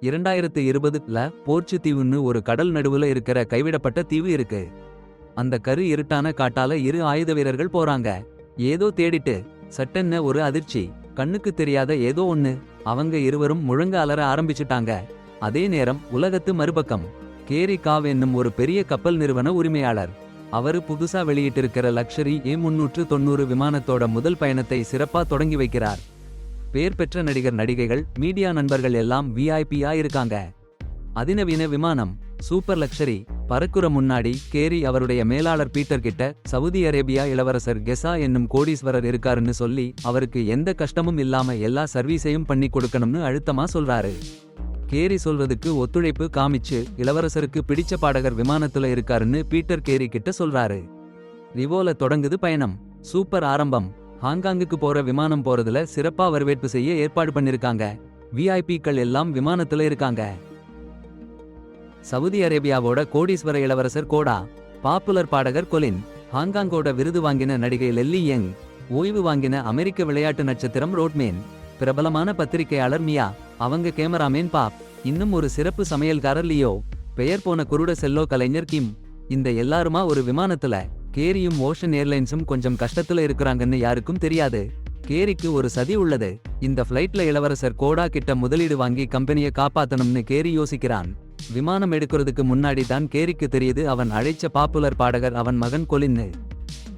2020ல போர்ச்சு தீவுன்னு ஒரு கடல் நடுவுல இருக்கிற கைவிடப்பட்ட தீவு இருக்கு. அந்த கரு இருட்டான காட்டால இரு ஆயுத வீரர்கள் போறாங்க. ஏதோ தேடிட்டு சட்டென்ன ஒரு அதிர்ச்சி. கண்ணுக்கு தெரியாத ஏதோ ஒண்ணு. அவங்க இருவரும் முழங்க அலற ஆரம்பிச்சுட்டாங்க. அதே நேரம் உலகத்து மறுபக்கம் கேரி காவ் என்னும் ஒரு பெரிய கப்பல் நிறுவன உரிமையாளர். அவரு புதுசா வெளியிட்டிருக்கிற லக்ஷரி A390 விமானத்தோட முதல் பயணத்தை சிறப்பா தொடங்கி வைக்கிறார். பேர் பெற்ற நடிகர் நடிகைகள் மீடியா நண்பர்கள் எல்லாம் VIP-ஆ இருக்காங்க. அதிநவீன விமானம் சூப்பர் லக்ஷரி பறக்குற முன்னாடி கேரி அவருடைய மேலாளர் பீட்டர் கிட்ட சவுதி அரேபியா இளவரசர் கெசா என்னும் கோடீஸ்வரர் இருக்காருன்னு சொல்லி அவருக்கு எந்த கஷ்டமும் இல்லாம எல்லா சர்வீஸையும் பண்ணி கொடுக்கணும்னு அழுத்தமா சொல்றாரு. கேரி சொல்றதுக்கு ஒத்துழைப்பு காமிச்சு இளவரசருக்கு பிடிச்ச பாடகர் விமானத்துல இருக்காருன்னு பீட்டர் கேரி கிட்ட சொல்றாரு. ரிவோல தொடங்குது பயணம். சூப்பர் ஆரம்பம். ஹாங்காங்குக்கு போற விமானம் போறதுல சிறப்பா வரவேற்பு செய்ய ஏற்பாடு பண்ணிருக்காங்க. VIP-க்கள் எல்லாம் விமானத்துல இருக்காங்க. சவுதி அரேபியாவோட கோடீஸ்வர இளவரசர் கோடா, பாப்புலர் பாடகர் கொலின், ஹாங்காங்கோட விருது வாங்கின நடிகை லெல்லி யங், ஓய்வு வாங்கின அமெரிக்க விளையாட்டு நட்சத்திரம் ரோட்மேன், பிரபலமான பத்திரிகையாளர் மியா, அவங்க கேமராமேன் பாப், இன்னும் ஒரு சிறப்பு சமையல்காரர் லியோ, பெயர் போன குருட செல்லோ கலைஞர் கிம். இந்த எல்லாருமா ஒரு விமானத்துல. கேரியும் ஓஷன் ஏர்லைன்ஸும் கொஞ்சம் கஷ்டத்துல இருக்கிறாங்கன்னு யாருக்கும் தெரியாது. கேரிக்கு ஒரு சதி உள்ளது. இந்த ஃப்ளைட்ல இளவரசர் கோடா கிட்ட முதலீடு வாங்கி கம்பெனியை காப்பாத்தணும்னு கேரி யோசிக்கிறான். விமானம் எடுக்கிறதுக்கு முன்னாடி தான் கேரிக்கு தெரியுது அவன் அழைச்ச பாப்புலர் பாடகர் அவன் மகன் கொலின்னு.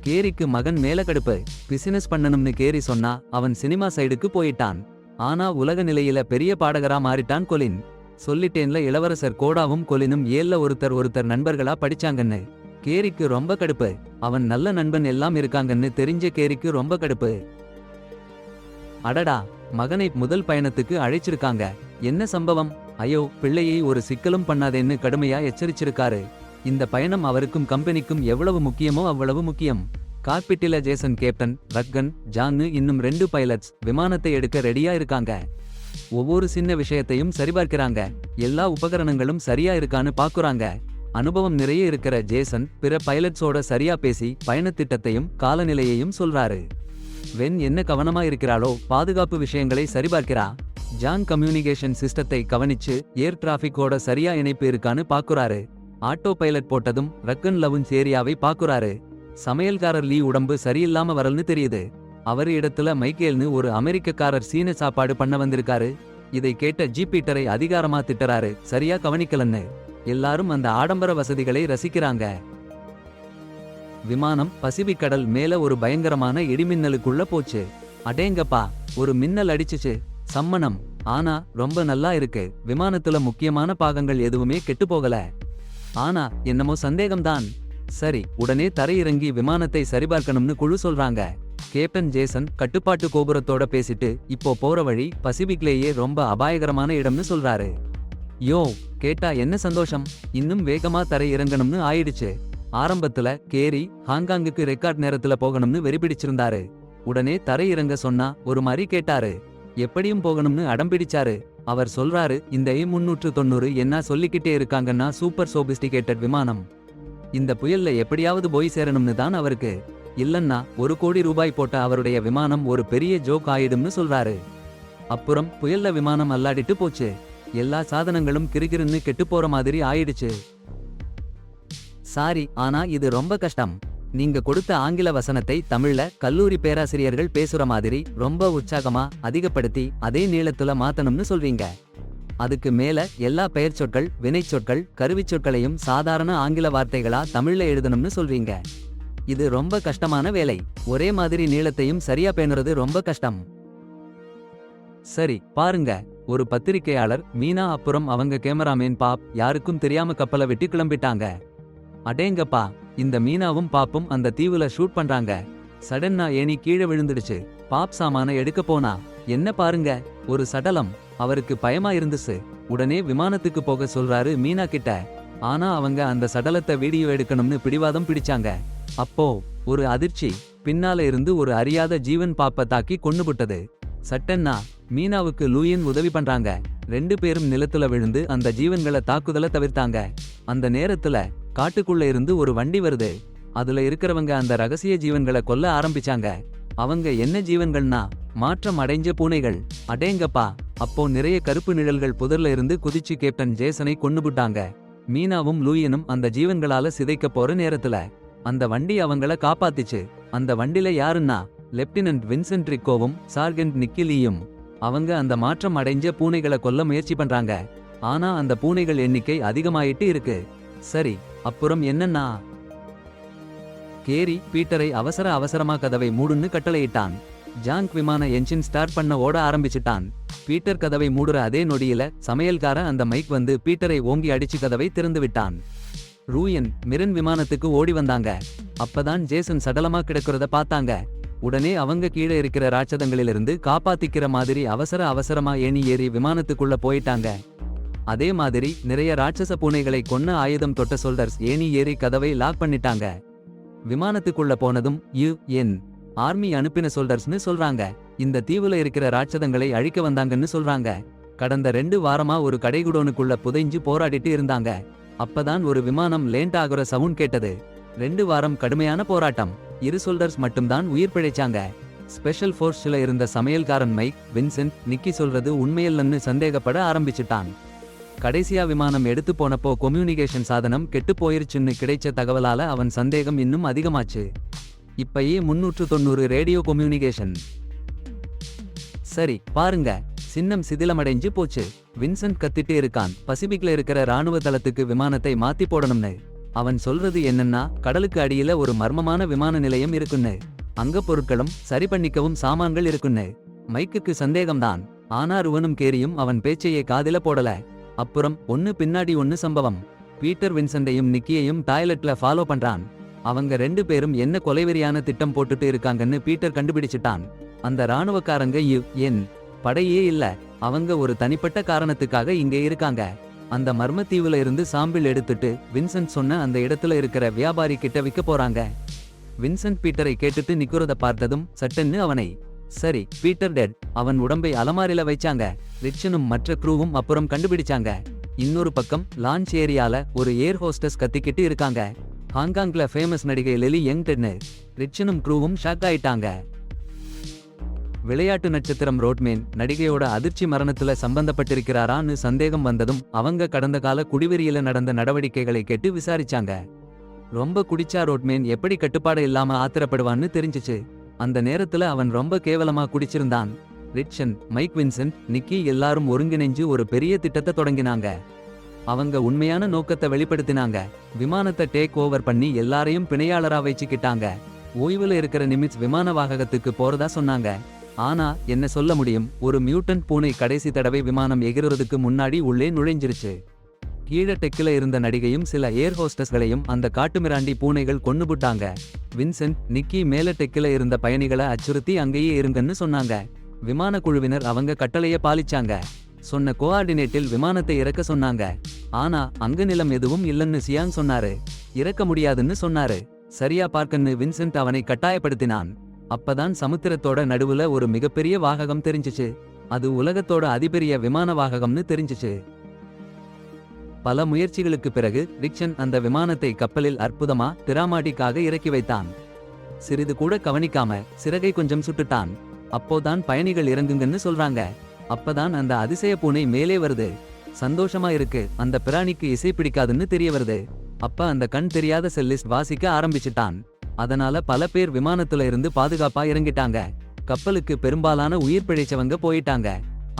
கேரிக்கு மகன் மேல கடுப்பு. பிசினஸ் பண்ணணும்னு கேரி சொன்னா அவன் சினிமா சைடுக்கு போயிட்டான். ஆனா உலக நிலையில பெரிய பாடகரா மாறிட்டான் கொலின். சொல்லிட்டேன்ல இளவரசர் கோடாவும் கொலினும் ஏல்ல ஒருத்தர் நண்பர்களா படிச்சாங்கன்னு. கேரிக்கு ரொம்ப கடுப்பு. அவன் நல்ல நண்பன் எல்லாம் இருக்காங்கன்னு தெரிஞ்ச கேரிக்கு ரொம்ப கடுப்பு. அடடா, மகனை முதல் பயணத்துக்கு அழைச்சிருக்காங்க. என்ன சம்பவம்? ஐயோ, பிள்ளையை ஒரு சிக்கலும் பண்ணாதேன்னு கடுமையா எச்சரிச்சிருக்காரு. இந்த பயணம் அவருக்கும் கம்பெனிக்கும் எவ்வளவு முக்கியமோ அவ்வளவு முக்கியம். காக்பிட்டில ஜேசன் கேப்டன், ரக்கன், ஜான்னு இன்னும் 2 பைலட்ஸ் விமானத்தை எடுக்க ரெடியா இருக்காங்க. ஒவ்வொரு சின்ன விஷயத்தையும் சரிபார்க்கிறாங்க. எல்லா உபகரணங்களும் சரியா இருக்கான்னு பாக்குறாங்க. அனுபவம் நிறைய இருக்கிற ஜேசன் பிற பைலட்ஸோட சரியா பேசி பயணத்திட்டத்தையும் காலநிலையையும் சொல்றாரு. வென் என்ன கவனமா இருக்கிறாளோ பாதுகாப்பு விஷயங்களை சரிபார்க்கிறா. ஜான் கம்யூனிகேஷன் சிஸ்டத்தை கவனிச்சு ஏர் டிராஃபிக்கோட சரியா இணைப்பு இருக்கான்னு பாக்குறாரு. ஆட்டோ பைலட் போட்டதும் ரக்கன் லவுஞ்ச் ஏரியாவை பாக்குறாரு. சமையல்காரர் லீ உடம்பு சரியில்லாம வரல்னு தெரியுது. அவர் இடத்துல மைக்கேல்னு ஒரு அமெரிக்கக்காரர் சீன சாப்பாடு பண்ண வந்திருக்காரு. இதை கேட்ட ஜீப்பீட்டரை அதிகாரமா திட்டறாரு, சரியா கவனிக்கலன்னு. எல்லாரும் அந்த ஆடம்பர வசதிகளை ரசிக்கிறாங்க. விமானம் பசிபிக் கடல் மேல ஒரு பயங்கரமான இடிமின்னலுக்குள்ள போச்சு. அடேங்கப்பா, ஒரு மின்னல் அடிச்சுச்சு. சம்மணம். ஆனா ரொம்ப நல்லா இருக்கு. விமானத்துல முக்கியமான பாகங்கள் எதுவுமே கெட்டு போகல. ஆனா என்னமோ சந்தேகம்தான். சரி, உடனே தரையிறங்கி விமானத்தை சரிபார்க்கணும்னு குழு சொல்றாங்க. கேப்டன் ஜேசன் கட்டுப்பாட்டு கோபுரத்தோட பேசிட்டு இப்போ போற வழி பசிபிக்லேயே ரொம்ப அபாயகரமான இடம்னு சொல்றாரு. யோ, கேட்டா என்ன சந்தோஷம். இன்னும் வேகமா தரை இறங்கணும்னு ஆயிடுச்சு. ஆரம்பத்துல கேரி ஹாங்காங்குக்கு ரெக்கார்ட் நேரத்துல போகணும்னு வெறிபிடிச்சிருந்தாரு. உடனே தரை இறங்க சொன்னா ஒரு மாதிரி கேட்டாரு. எப்படியும் போகணும்னு அடம்பிடிச்சாரு. அவர் சொல்றாரு, இந்த A390 என்ன சொல்லிக்கிட்டே இருக்காங்கன்னா சூப்பர் சோபிஸ்டிகேட்டட் விமானம். இந்த புயல்ல எப்படியாவது போய் சேரணும்னு தான் அவருக்கு. இல்லன்னா 1 கோடி ரூபாய் போட்ட அவருடைய விமானம் ஒரு பெரிய ஜோக் ஆயிடும்னு சொல்றாரு. அப்புறம் புயல்ல விமானம் அல்லாடிட்டு போச்சு. எல்லா சாதனங்களும் கிறுகிறுன்னு கெட்டு போற மாதிரி ஆயிடுச்சு. சாரி, ஆனா இது ரொம்ப கஷ்டம். நீங்க கொடுத்த ஆங்கில வசனத்தை தமிழ்ல கல்லூரி பேராசிரியர்கள் பேசுற மாதிரி ரொம்ப உற்சாகமா அதிகப்படுத்தி அதே நீளத்துல மாத்தணும்னு சொல்வீங்க. அதுக்கு மேல எல்லா பெயர் சொற்கள், வினை சொற்கள், கருவிச் சொற்களையும் சாதாரண ஆங்கில வார்த்தைகளா தமிழ்ல எழுதணும்னு சொல்வீங்க. இது ரொம்ப கஷ்டமான வேலை. ஒரே மாதிரி நீளத்தையும் சரியா பேணுறது ரொம்ப கஷ்டம். சரி, பாருங்க. ஒரு பத்திரிகையாளர் மீனா அப்புறம் அவங்க கேமராமேன் பாப் யாருக்கும் தெரியாம கப்பலை விட்டு கிளம்பிட்டாங்க. அடேங்கப்பா, இந்த மீனாவும் பாப்பும் அந்த தீவுல ஷூட் பண்றாங்க. சடன்னா ஏணி கீழே விழுந்துடுச்சு. பாப் சாமான எடுக்க போனா என்ன பாருங்க, ஒரு சடலம். அவருக்கு பயமா இருந்துச்சு. உடனே விமானத்துக்கு போக சொல்றாரு மீனா கிட்ட. ஆனா அவங்க அந்த சடலத்தை வீடியோ எடுக்கணும்னு பிடிவாதம் பிடிச்சாங்க. அப்போ ஒரு அதிர்ச்சி. பின்னால இருந்து ஒரு அறியாத ஜீவன் பாப்ப தாக்கி கொன்னுபுட்டது. சட்டன்னா மீனாவுக்கு லூயின் உதவி பண்றாங்க. 2 பேரும் நிலத்துல விழுந்து அந்த ஜீவன்களை தாக்குதல தவிர்த்தாங்க. அந்த நேரத்துல காட்டுக்குள்ள இருந்து ஒரு வண்டி வருது. அதுல இருக்கிறவங்க அந்த ரகசிய ஜீவன்களை கொல்ல ஆரம்பிச்சாங்க. அவங்க என்ன ஜீவன்கள்னா மாற்றம் அடைஞ்ச பூனைகள். அடேங்கப்பா. அப்போ நிறைய கருப்பு நிழல்கள் புதர்ல இருந்து குதிச்சு கேப்டன் ஜேசனை கொன்னுபுட்டாங்க. மீனாவும் லூயினும் அந்த ஜீவன்களால சிதைக்க போற நேரத்துல அந்த வண்டி அவங்கள காப்பாத்திச்சு. அந்த வண்டில யாருன்னா லெப்டினன்ட் வின்சென்ட் ரிக்கோவும் சார்ஜென்ட் நிக்கி லீயும். அவங்க அந்த மாற்றம் அடைஞ்ச பூனைகளை கொல்ல முயற்சி பண்றாங்க. ஆனா அந்த பூனைகள் எண்ணிக்கை அதிகமாயிட்டு இருக்கு. சரி, அப்புறம் என்னன்னா கேரி பீட்டரை அவசரமா கதவை மூடுன்னு கட்டளையிட்டான். ஜாங்க் விமான என்ஜின் ஸ்டார்ட் பண்ண ஓட ஆரம்பிச்சிட்டான். பீட்டர் கதவை மூடுற அதே நொடியில சமையல்கார அந்த மைக் வந்து பீட்டரை ஓங்கி அடிச்சு கதவை திறந்து விட்டான். ரூயன் மிரன் விமானத்துக்கு ஓடி வந்தாங்க. அப்பதான் ஜேசன் சடலமா கிடக்கிறத பார்த்தாங்க. உடனே அவங்க கீழே இருக்கிற ராட்சதங்களிலிருந்து காப்பாத்திக்கிற மாதிரி அவசரமா ஏணி ஏறி விமானத்துக்குள்ள போயிட்டாங்க. அதே மாதிரி நிறைய ராட்சச பூனைகளை கொன்ன ஆயுதம் தொட்ட சோல்டர்ஸ் ஏணி ஏறி கதவை லாக் பண்ணிட்டாங்க. விமானத்துக்குள்ள போனதும் யுஎன் ஆர்மி அனுப்பின சோல்டர்ஸ்னு சொல்றாங்க. இந்த தீவுல இருக்கிற ராட்சதங்களை அழிக்க வந்தாங்கன்னு சொல்றாங்க. கடந்த 2 வாரமா ஒரு கடைகுடோனுக்குள்ள புதைஞ்சு போராடிட்டு இருந்தாங்க. அப்பதான் ஒரு விமானம் லேண்ட் ஆகுற சவுண்ட் கேட்டது. 2 வாரம் கடுமையான போராட்டம். 2 சோல்டர்ஸ் மட்டும்தான் உயிர் பிழைச்சாங்க. ஸ்பெஷல் ஃபோர்ஸ்ல இருந்த சமையல்காரன் மைக் வின்சென்ட் நிக்கி சொல்றது உண்மையல்லன்னு சந்தேகப்பட ஆரம்பிச்சுட்டான். கடைசியா விமானம் எடுத்து போனப்போ கம்யூனிகேஷன் சாதனம் கெட்டு போயிருச்சுன்னு கிடைச்ச தகவலால அவன் சந்தேகம் இன்னும் அதிகமாச்சு. இப்பயே 390 ரேடியோ கம்யூனிகேஷன். சரி பாருங்க, சின்னம் சிதிலமடைஞ்சு போச்சு. வின்சென்ட் கத்திட்டு இருக்கான். பசிபிக்ல இருக்கிற ராணுவ தளத்துக்கு விமானத்தை மாத்தி போடணும்னு. அவன் சொல்றது என்னன்னா கடலுக்கு அடியில ஒரு மர்மமான விமான நிலையம் இருக்குன்னு. அங்க பொருட்களும் சரி பண்ணிக்கவும் சாமான்கள் இருக்குன்னு. மைக்குக்கு சந்தேகம்தான். ஆனா ருவனும் கேரியும் அவன் பேச்சையே காதில போடல. அப்புறம் ஒன்னு பின்னாடி ஒன்னு சம்பவம். பீட்டர் வின்சென்டையும் நிக்கியையும் டாய்லெட்ல ஃபாலோ பண்றான். அவங்க 2 பேரும் என்ன கொலைவெறியான திட்டம் போட்டுட்டு இருக்காங்கன்னு பீட்டர் கண்டுபிடிச்சிட்டான். அந்த ராணுவக்காரங்க யுஎன் படையே இல்ல. அவங்க ஒரு தனிப்பட்ட காரணத்துக்காக இங்கே இருக்காங்க. அந்த மர்மத்தீவுல இருந்து சாம்பிள் எடுத்துட்டு வின்சென்ட் சொன்ன அந்த இடத்துல இருக்கிற வியாபாரி கிட்ட விற்க போறாங்க. வின்சென்ட் பீட்டரை கேட்டுட்டு நிக்கிறத பார்த்ததும் சட்டென்னு அவனை சரி பீட்டர் டெட். அவன் உடம்பை அலமாரில வைச்சாங்க. ரிச்சனும் மற்ற க்ரூவும் அப்புறம் கண்டுபிடிச்சாங்க. இன்னொரு பக்கம் லான்ச் ஏரியால ஒரு ஏர் ஹோஸ்டஸ் கத்திக்கிட்டு இருக்காங்க. ஹாங்காங்ல ஃபேமஸ் நடிகை லெலி யங் டெட்னு. ரிச்சனும் க்ரூவும் ஷாக் ஆயிட்டாங்க. விளையாட்டு நட்சத்திரம் ரோட்மேன் நடிகையோட அதிர்ச்சி மரணத்துல சம்பந்தப்பட்டிருக்கிறாரான்னு சந்தேகம் வந்ததும் அவங்க கடந்த கால குடிவெறியில நடந்த நடவடிக்கைகளை கேட்டு விசாரிச்சாங்க. ரொம்ப குடிச்சா ரோட்மேன் எப்படி கட்டுப்பாடு இல்லாம ஆத்திரப்படுவான்னு தெரிஞ்சிச்சு. அந்த நேரத்துல அவன் ரொம்ப கேவலமா குடிச்சிருந்தான். ரிச்சன் மைக் வின்சென்ட் நிக்கி எல்லாரும் ஒருங்கிணைஞ்சு ஒரு பெரிய திட்டத்தை தொடங்கினாங்க. அவங்க உண்மையான நோக்கத்தை வெளிப்படுத்தினாங்க. விமானத்தை டேக் ஓவர் பண்ணி எல்லாரையும் பிணையாளரா வச்சுக்கிட்டாங்க. ஓய்வுல இருக்கிற நிமிட்ஸ் விமான வாககத்துக்கு போறதா சொன்னாங்க. ஆனா என்ன சொல்ல முடியும், ஒரு மியூட்டன்ட் பூனை கடைசி தடவை விமானம் எகிறதுக்கு முன்னாடி உள்ளே நுழைஞ்சிருச்சு. கீழ டெக்கில இருந்த நடிகையும் சில ஏர் ஹோஸ்டஸ்களையும் அந்த காட்டுமிராண்டி பூனைகள் கொன்னுபுட்டாங்க. வின்சென்ட் நிக்கி மேல டெக்கில இருந்த பயணிகளை அச்சுறுத்தி அங்கேயே இருங்கன்னு சொன்னாங்க. விமான குழுவினர் அவங்க கட்டளைய பாலிச்சாங்க. சொன்ன கோஆர்டினேட்டில் விமானத்தை இறக்க சொன்னாங்க. ஆனா அங்க நிலம் எதுவும் இல்லன்னு சியாங் சொன்னாரு. இறக்க முடியாதுன்னு சொன்னாரு. சரியா பார்க்கன்னு வின்சென்ட் அவனை கட்டாயப்படுத்தினான். அப்பதான் சமுத்திரத்தோட நடுவுல ஒரு மிகப்பெரிய வாககம் தெரிஞ்சிச்சு. அது உலகத்தோட அதிபெரிய விமான வாககம்னு தெரிஞ்சிச்சு. பல முயற்சிகளுக்கு பிறகு ரிச்சன் அந்த விமானத்தை கப்பலில் அற்புதமா டிராமாட்டிக்காக இறக்கி வைத்தான். சிறிது கூட கவனிக்காம சிறகை கொஞ்சம் சுட்டுட்டான். அப்போதான் பயணிகள் இறங்குங்கன்னு சொல்றாங்க. அப்பதான் அந்த அதிசய பூனை மேலே வருது. சந்தோஷமா இருக்கு. அந்த பிராணிக்கு இசை பிடிக்காதுன்னு தெரிய வருது. அப்ப அந்த கண் தெரியாத செல்லிஸ்ட் வாசிக்க ஆரம்பிச்சிட்டான். அதனால பல பேர் விமானத்துல இருந்து பாதுகாப்பா இறங்கிட்டாங்க. கப்பலுக்கு பெரும்பாலான உயிர் பிழைச்சவங்க போயிட்டாங்க.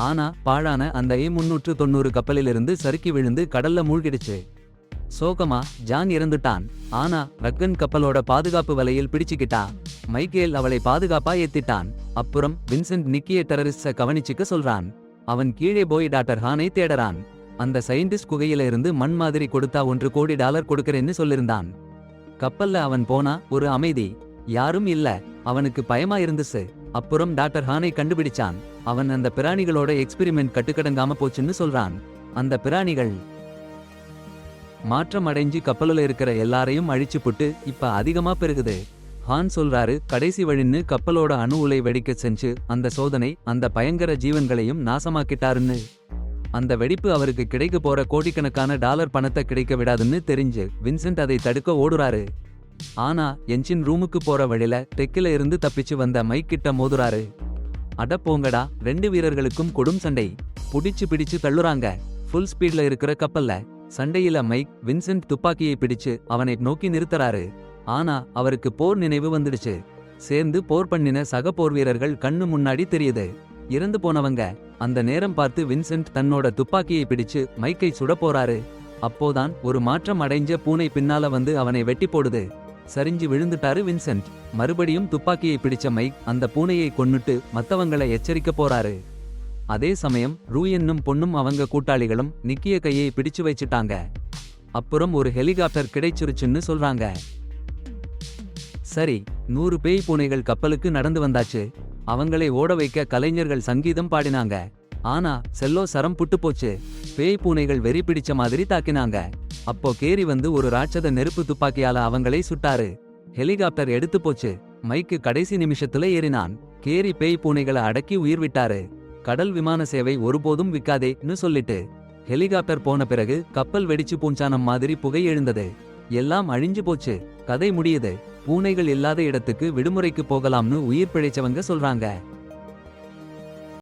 ஆனா பாழான அந்த A390 கப்பலிலிருந்து சறுக்கி விழுந்து கடல்ல மூழ்கிடுச்சு. சோகமா ஜான் இறந்துட்டான். ஆனா ரக்கன் கப்பலோட பாதுகாப்பு வலையில் பிடிச்சுக்கிட்டா. மைக்கேல் அவளை பாதுகாப்பா ஏத்திட்டான். அப்புறம் வின்சென்ட் நிக்கிய டெரரிஸ்ட கவனிச்சுக்க சொல்றான். அவன் கீழே போய் டாக்டர் ஹானை தேடறான். அந்த சயின்டிஸ்ட் குகையில இருந்து மண் மாதிரி கொடுத்தா $1 கோடி கொடுக்கறேன்னு சொல்லிருந்தான். கப்பல்ல அவன் போனா ஒரு அமைதி. யாரும் இல்ல. அவனுக்கு பயமா இருந்துச்சு. அப்புறம் டாக்டர் ஹானை கண்டுபிடிச்சான். அவன் அந்த பிராணிகளோட எக்ஸ்பிரிமெண்ட் கட்டுக்கடங்காம போச்சுன்னு சொல்றான். அந்த பிராணிகள் மாற்றம் அடைஞ்சு கப்பலுல இருக்கிற எல்லாரையும் அழிச்சு புட்டு இப்ப அதிகமா பெருகுது. ஹான் சொல்றாரு, கடைசி வழின்னு கப்பலோட அணு உலை வெடிக்க செஞ்சு அந்த சோதனை அந்த பயங்கர ஜீவன்களையும் நாசமாக்கிட்டாருன்னு. அந்த வெடிப்பு அவருக்கு கிடைக்க போற கோடிக்கணக்கான டாலர் பணத்தை கிடைக்க விடாதுன்னு தெரிஞ்சு வின்சென்ட் அதை தடுக்க ஓடுறாரு. ஆனா என்ஜின் ரூமுக்கு போற வழியில டெக்கில இருந்து தப்பிச்சு வந்த மைக் கிட்ட மோதுறாரு. அட போங்கடா, 2 வீரர்களுக்கும் கொடும் சண்டை. புடிச்சு பிடிச்சு தள்ளுறாங்க. ஃபுல் ஸ்பீட்ல இருக்கிற கப்பல்ல. சண்டையில மைக் வின்சென்ட் துப்பாக்கியை பிடிச்சு அவனை நோக்கி நிறுத்தறாரு. ஆனா அவருக்கு போர் நினைவு வந்துடுச்சு. சேர்ந்து போர் பண்ணின சக போர் வீரர்கள் கண்ணு முன்னாடி தெரியுது. இறந்து போனவங்க. அந்த நேரம் பார்த்து வின்சென்ட் தன்னோட துப்பாக்கியை பிடிச்சு மைக்கை சுட போறாரு. அப்போதான் ஒரு மாற்றம் அடைஞ்ச பூனை பின்னால வந்து அவனை வெட்டி போடுது. சரிஞ்சு விழுந்துட்டாரு வின்சென்ட். மறுபடியும் துப்பாக்கியை பிடிச்ச மைக் அந்த பூனையை கொன்னுட்டு மத்தவங்களை எச்சரிக்க போறாரு. அதே சமயம் ரூ என்னும் பொண்ணும் அவங்க கூட்டாளிகளும் நிக்கிய கையை பிடிச்சு வச்சிட்டாங்க. அப்புறம் ஒரு ஹெலிகாப்டர் கிடைச்சிருச்சுன்னு சொல்றாங்க. சரி, 100 பேய் பூனைகள் கப்பலுக்கு நடந்து வந்தாச்சு. அவங்களை ஓட வைக்க கலைஞர்கள் சங்கீதம் பாடினாங்க. ஆனா செல்லோ சரம் புட்டு போச்சு. பேய் பூனைகள் வெறி பிடிச்ச மாதிரி தாக்கினாங்க. அப்போ கேரி வந்து ஒரு ராட்சத நெருப்பு துப்பாக்கியால அவங்களை சுட்டாரு. ஹெலிகாப்டர் எடுத்து போச்சு. மைக்கு கடைசி நிமிஷத்துல ஏறினான். கேரி பேய் பூனைகளை அடக்கி உயிர் விட்டாரு. கடல் விமான சேவை ஒருபோதும் விக்காதேன்னு சொல்லிட்டு. ஹெலிகாப்டர் போன பிறகு கப்பல் வெடிச்சு பூஞ்சானம் மாதிரி புகை எழுந்தது. எல்லாம் அழிஞ்சு போச்சு. கதை முடியுது. பூனைகள் இல்லாத இடத்துக்கு விடுமுறைக்கு போகலாம்னு உயிர் பிழைச்சவங்க சொல்றாங்க.